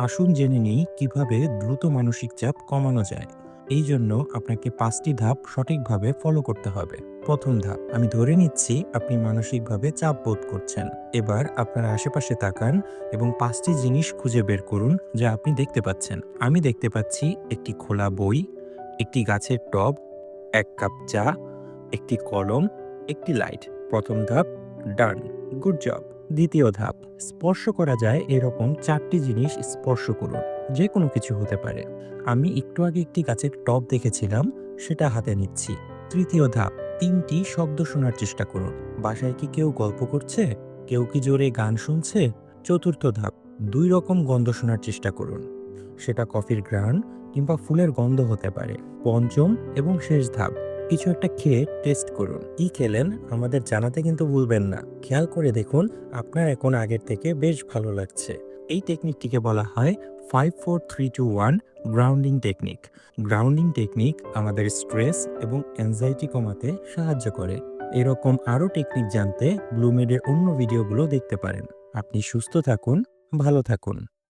আসুন জেনে নিই কিভাবে দ্রুত মানসিক চাপ কমানো যায়। এই জন্য আপনাকে 5টি ধাপ সঠিকভাবে ফলো করতে হবে। প্রথম ধাপ, আমি ধরে নিচ্ছি আপনি মানসিকভাবে চাপ বোধ করছেন। এবার আপনার আশেপাশে তাকান এবং 5টি জিনিস খুঁজে বের করুন যা আপনি দেখতে পাচ্ছেন। আমি দেখতে পাচ্ছি একটি খোলা বই, একটি গাছের টব, 1 কাপ চা, একটি কলম, একটি লাইট। প্রথম ধাপ ডান, গুড জব। দ্বিতীয় ধাপ, স্পর্শ করা যায় এরকম 4টি জিনিস স্পর্শ করুন। যে কোনো কিছু হতে পারে। আমি একটু আগে একটি গাছের টব দেখেছিলাম, সেটা হাতে নিচ্ছি। তৃতীয় ধাপ, 3টি শব্দ শোনার চেষ্টা করুন। বাসায় কি কেউ গল্প করছে? কেউ কি জোরে গান শুনছে? চতুর্থ ধাপ, 2 রকম গন্ধ শোনার চেষ্টা করুন। সেটা কফির ঘ্রাণ কিংবা ফুলের গন্ধ হতে পারে। পঞ্চম এবং শেষ ধাপ, কিছু একটা খেয়ে টেস্ট করুন। কি খেলেন আমাদের জানাতে কিন্তু ভুলবেন না। খেয়াল করে দেখুন আপনার এখন আগের থেকে বেশ ভালো লাগছে। এই টেকনিকটিকে বলা হয় 5 4 3 2 1 গ্রাউন্ডিং টেকনিক। গ্রাউন্ডিং টেকনিক আমাদের স্ট্রেস এবং অ্যাংজাইটি কমাতে সাহায্য করে। এরকম আরও টেকনিক জানতে ব্লুমেডের অন্য ভিডিওগুলো দেখতে পারেন। আপনি সুস্থ থাকুন, ভালো থাকুন।